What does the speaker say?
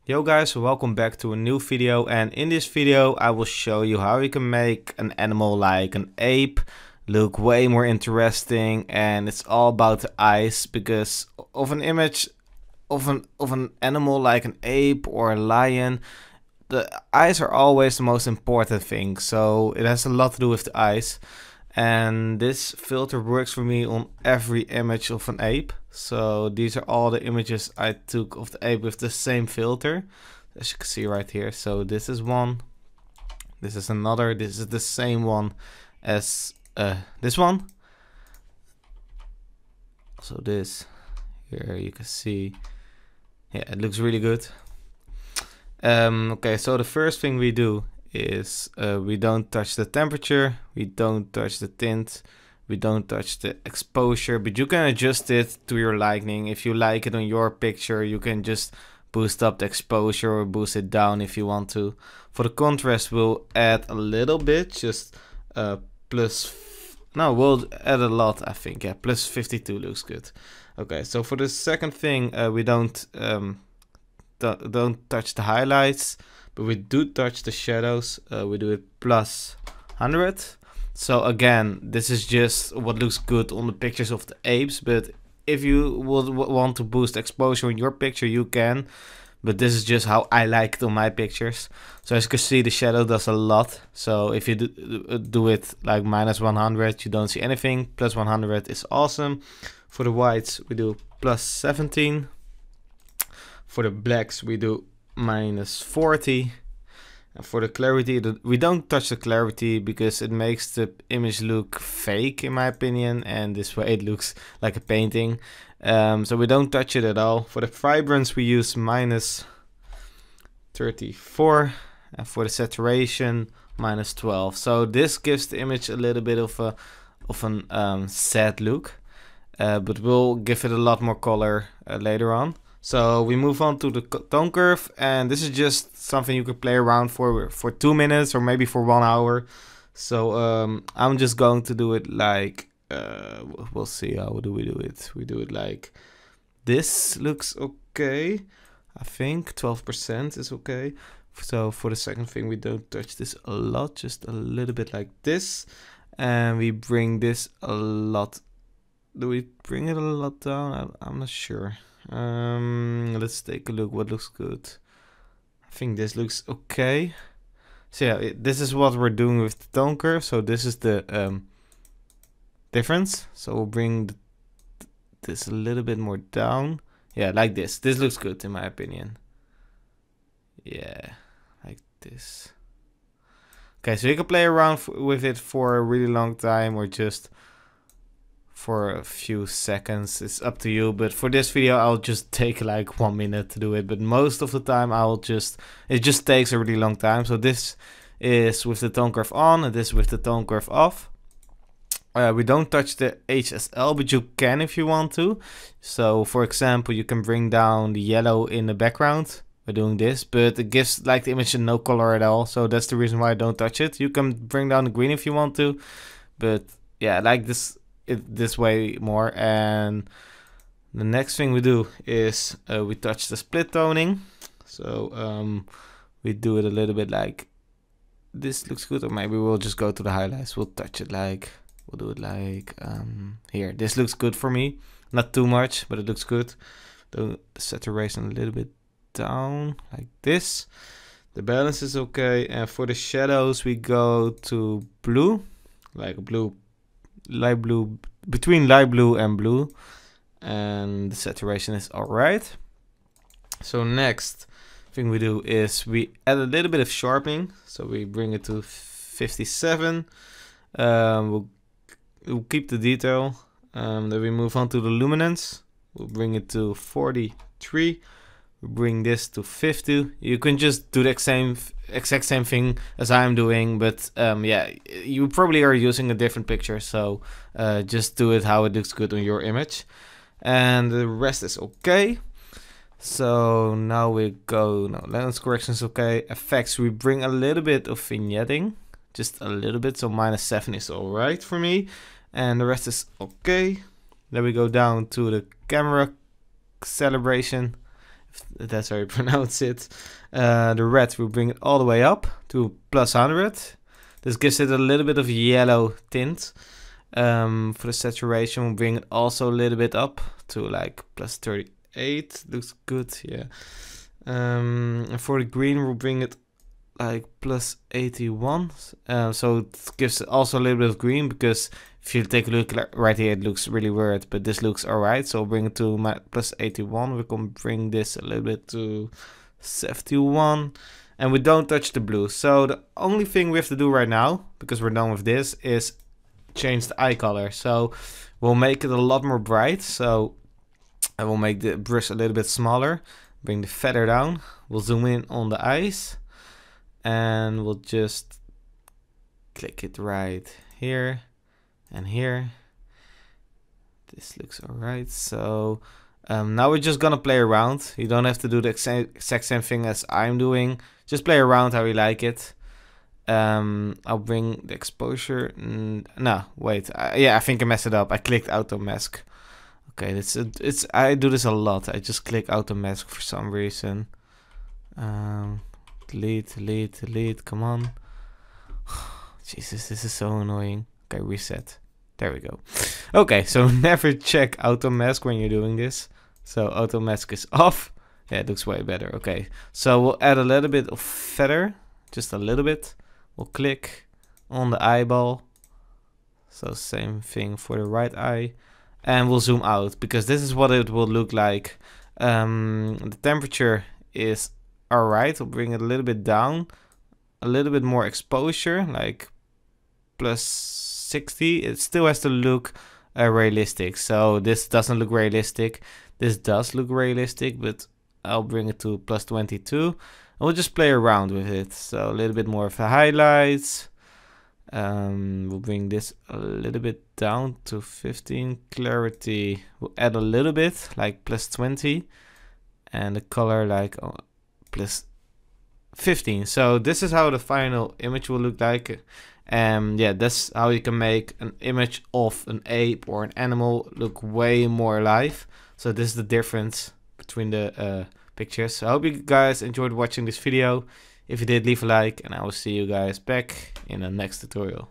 Yo guys, welcome back to a new video, and in this video I will show you how you can make an animal like an ape look way more interesting. And it's all about the eyes, because of an image of an animal like an ape or a lion, the eyes are always the most important thing, so it has a lot to do with the eyes. And this filter works for me on every image of an ape. So these are all the images I took of the ape with the same filter, as you can see right here. So this is one, this is another, this is the same one as this one. So this here you can see, yeah, it looks really good. Okay, so the first thing we do is we don't touch the temperature, we don't touch the tint, we don't touch the exposure, but you can adjust it to your liking. If you like it on your picture, you can just boost up the exposure or boost it down if you want to. For the contrast, we'll add a little bit, just we'll add a lot, I think. Yeah, plus 52 looks good. Okay, so for the second thing, we don't touch the highlights, but we do touch the shadows. We do it plus 100. So again, this is just what looks good on the pictures of the apes, but if you would want to boost exposure in your picture, you can, but this is just how I like it on my pictures. So as you can see, the shadow does a lot. So if you do it like minus 100, you don't see anything. Plus 100 is awesome. For the whites, we do plus 17. For the blacks, we do minus 40. And for the clarity, we don't touch the clarity because it makes the image look fake, in my opinion, and this way it looks like a painting. So we don't touch it at all. For the vibrance, we use minus 34, and for the saturation, minus 12. So this gives the image a little bit of an sad look, but we'll give it a lot more color later on. So we move on to the tone curve, and this is just something you could play around for 2 minutes or maybe for 1 hour. So I'm just going to do it like, we'll see, how do we do it? We do it like this. Looks okay. I think 12% is okay. So for the second thing, we don't touch this a lot, just a little bit like this. And we bring this a lot. Do we bring it a lot down? I'm not sure. Let's take a look what looks good. I think this looks okay. So yeah, this is what we're doing with the tone curve. So this is the difference. So we'll bring this a little bit more down. Yeah, like this. This looks good in my opinion. Yeah, like this. Okay, so you can play around with it for a really long time or just for a few seconds. It's up to you, but for this video I'll just take like 1 minute to do it, but most of the time it just takes a really long time. So this is with the tone curve on and this with the tone curve off. We don't touch the HSL, but you can if you want to. So for example, you can bring down the yellow in the background by doing this, but it gives like the image no color at all, so that's the reason why I don't touch it. You can bring down the green if you want to, but yeah, like this way more. And the next thing we do is we touch the split toning. So we do it a little bit like this. Looks good, or maybe we'll just go to the highlights. We'll touch it like, we'll do it like here. This looks good for me, not too much, but it looks good. The saturation a little bit down like this. The balance is okay. And for the shadows, we go to blue, like blue, light blue, between light blue and blue, and the saturation is all right. So next thing we do is we add a little bit of sharpening. So we bring it to 57. We'll keep the detail. Then we move on to the luminance. We'll bring it to 43. We bring this to 50. You can just do the exact same thing as I'm doing, but yeah, you probably are using a different picture, so just do it how it looks good on your image. And the rest is okay. So now we go, no, lens correction is okay. Effects, we bring a little bit of vignetting, just a little bit, so -7 is all right for me, and the rest is okay. Then we go down to the camera calibration. if that's how you pronounce it. The red, we'll bring it all the way up to +100. This gives it a little bit of yellow tint. For the saturation, we'll bring it also a little bit up to like +38. Looks good, yeah. And for the green, we'll bring it like +81. So it gives also a little bit of green, because if you take a look right here, it looks really weird, but this looks alright. So we'll bring it to +81. We're gonna bring this a little bit to 71. And we don't touch the blue. So the only thing we have to do right now, because we're done with this, is change the eye color. So we'll make it a lot more bright. So I will make the brush a little bit smaller. Bring the feather down. We'll zoom in on the eyes. And we'll just click it right here and here. This looks alright. So now we're just gonna play around. You don't have to do the exact same thing as I'm doing. Just play around how you like it. I'll bring the exposure. No, wait. Yeah, I think I messed it up. I clicked auto mask. Okay, I do this a lot. I just click auto mask for some reason. Delete. Come on. Jesus, this is so annoying. Okay, reset. There we go. Okay, so never check auto mask when you're doing this. So auto mask is off. Yeah, it looks way better. Okay, so we'll add a little bit of feather, just a little bit. We'll click on the eyeball. So same thing for the right eye. And we'll zoom out, because this is what it will look like. The temperature is alright. We'll bring it a little bit down. A little bit more exposure, like +60. It still has to look realistic. So this doesn't look realistic. This does look realistic, but I'll bring it to +22. And we'll just play around with it. So a little bit more of the highlights. We'll bring this a little bit down to 15. Clarity, we'll add a little bit, like +20. And the color like +15. So this is how the final image will look like. Yeah, that's how you can make an image of an ape or an animal look way more alive. So this is the difference between the pictures. So I hope you guys enjoyed watching this video. If you did, leave a like, and I will see you guys back in the next tutorial.